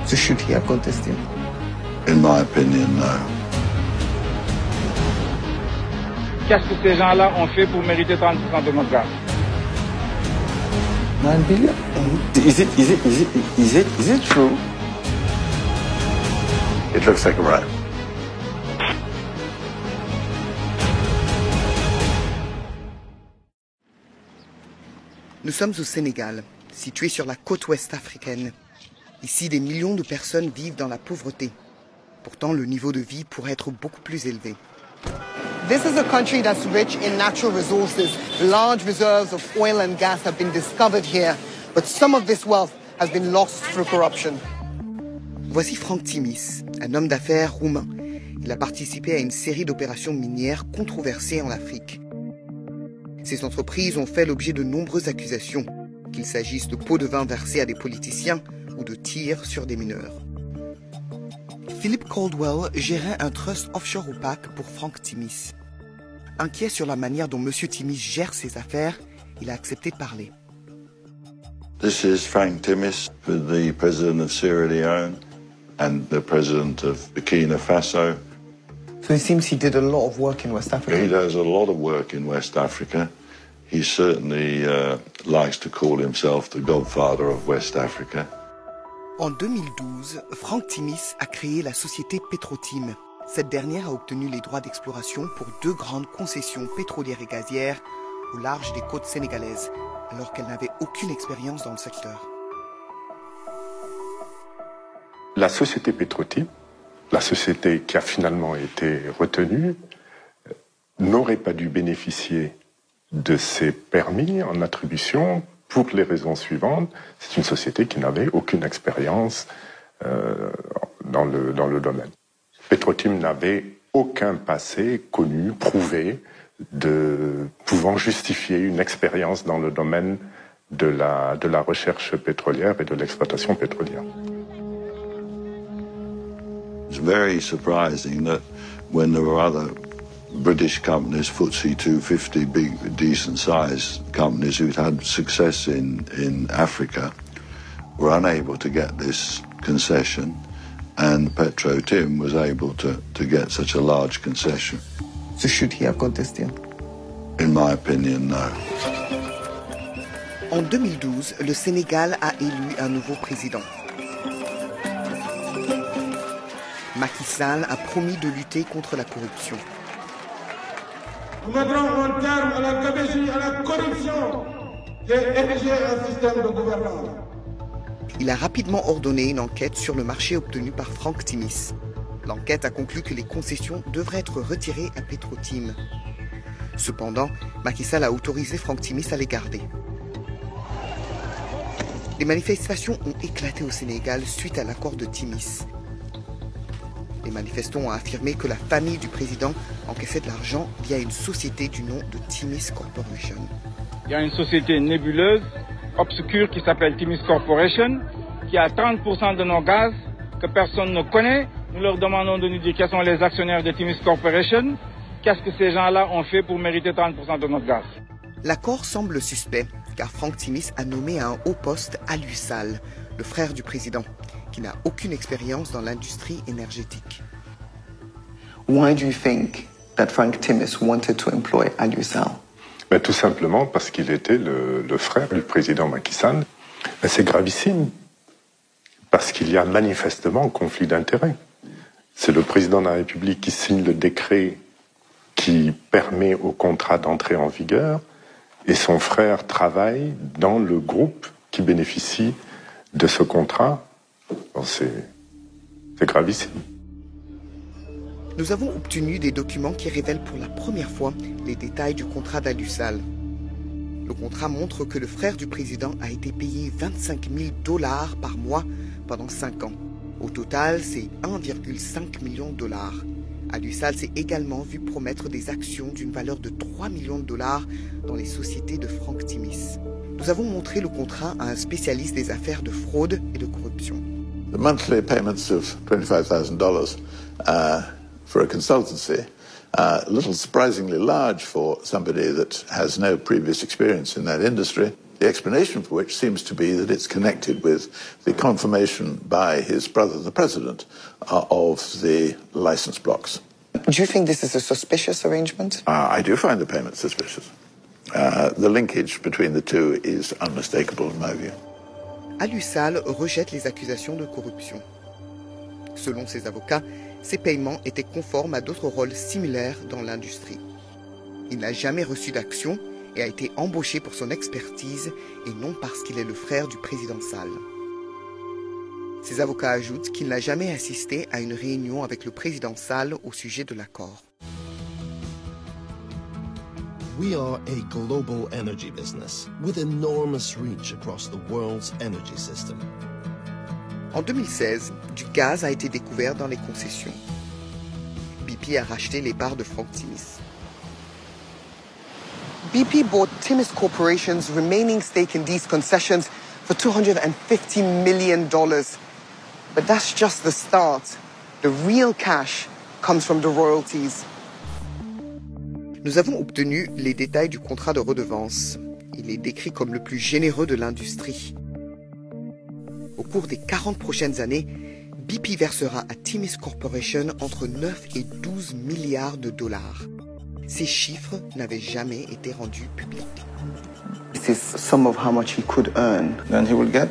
So should he have contested? In my opinion, no. Qu'est-ce que ces gens-là ont fait pour mériter 30% de notre gaz? 9 billion? Is it true? It looks like a right. Nous sommes au Sénégal, situé sur la côte ouest africaine. Ici, des millions de personnes vivent dans la pauvreté. Pourtant, le niveau de vie pourrait être beaucoup plus élevé. This is a country that's rich in natural resources. Large reserves of oil and gas have been discovered here, but some of this wealth has been lost through corruption. Voici Franck Timis, un homme d'affaires roumain. Il a participé à une série d'opérations minières controversées en Afrique. Ces entreprises ont fait l'objet de nombreuses accusations, qu'il s'agisse de pots de vin versés à des politiciens ou de tirs sur des mineurs. Philip Caldwell gérait un trust offshore opaque pour Franck Timis. Inquiet sur la manière dont M. Timis gère ses affaires, il a accepté de parler. This is Frank Timis, the president of Sierra Leone and the president of Burkina Faso. So it seems he did a lot of work in West Africa. He does a lot of work in West Africa. He certainly likes to call himself the godfather of West Africa. En 2012, Franck Timis a créé la société Petrotim. Cette dernière a obtenu les droits d'exploration pour 2 grandes concessions pétrolières et gazières au large des côtes sénégalaises, alors qu'elle n'avait aucune expérience dans le secteur. La société Petrotim, la société qui a finalement été retenue, n'aurait pas dû bénéficier de ces permis en attribution pour les raisons suivantes. C'est une société qui n'avait aucune expérience dans le domaine. Petrotim n'avait aucun passé connu, prouvé, pouvant justifier une expérience dans le domaine de la recherche pétrolière et de l'exploitation pétrolière. It's very surprising that when there were other British companies, FTSE 250, big, decent-sized companies who'd had success in Africa, were unable to get this concession, and Petrotim was able to get such a large concession. So should he have contested? In my opinion, no. En 2012, le Sénégal a élu un nouveau président. Macky Sall a promis de lutter contre la corruption. Nous mettrons un terme à la gabegie, à la corruption et ériger un système de gouvernance. Il a rapidement ordonné une enquête sur le marché obtenu par Franck Timis. L'enquête a conclu que les concessions devraient être retirées à Petrotim. Cependant, Macky Sall a autorisé Franck Timis à les garder. Les manifestations ont éclaté au Sénégal suite à l'accord de Timis. Les manifestants ont affirmé que la famille du président encaissait de l'argent via une société du nom de Timis Corporation. Il y a une société nébuleuse, obscure, qui s'appelle Timis Corporation, qui a 30% de nos gaz que personne ne connaît. Nous leur demandons de nous dire quels sont les actionnaires de Timis Corporation. Qu'est-ce que ces gens-là ont fait pour mériter 30% de notre gaz? L'accord semble suspect, car Franck Timis a nommé à un haut poste Aliou Sall, le frère du président, qui n'a aucune expérience dans l'industrie énergétique. Why do you think that Frank Timis wanted to employ Aliou Sall? Mais tout simplement parce qu'il était le frère du président Macky Sall. Mais c'est gravissime, parce qu'il y a manifestement conflit d'intérêts. C'est le président de la République qui signe le décret qui permet au contrat d'entrer en vigueur, et son frère travaille dans le groupe qui bénéficie de ce contrat. Bon, c'est gravissime. Nous avons obtenu des documents qui révèlent pour la première fois les détails du contrat d'Aliou Sall. Le contrat montre que le frère du président a été payé 25 000 $ par mois pendant 5 ans. Au total, c'est 1,5 million $. Aliou Sall s'est également vu promettre des actions d'une valeur de 3 millions $ dans les sociétés de Franck Timis. Nous avons montré le contrat à un spécialiste des affaires de fraude et de corruption. The monthly payments of $25,000 for a consultancy are a little surprisingly large for somebody that has no previous experience in that industry. The explanation for which seems to be that it's connected with the confirmation by his brother, the president, of the license blocks. Do you think this is a suspicious arrangement? I do find the payment suspicious. The linkage between the two is unmistakable in my view. Al-Ussal rejette les accusations de corruption. Selon ses avocats, ces paiements étaient conformes à d'autres rôles similaires dans l'industrie. Il n'a jamais reçu d'action et a été embauché pour son expertise et non parce qu'il est le frère du président Sall. Ses avocats ajoutent qu'il n'a jamais assisté à une réunion avec le président Sall au sujet de l'accord. We are a global energy business with enormous reach across the world's energy system. En 2016, du gaz a été découvert dans les concessions. BP a racheté les parts de Frank Timis. BP bought Timis Corporation's remaining stake in these concessions for $250 million. But that's just the start. The real cash comes from the royalties. Nous avons obtenu les détails du contrat de redevance. Il est décrit comme le plus généreux de l'industrie. Au cours des 40 prochaines années, BP versera à Timis Corporation entre 9 et 12 milliards de dollars. Ces chiffres n'avaient jamais été rendus publics. This is some of how much he could earn. Then he will get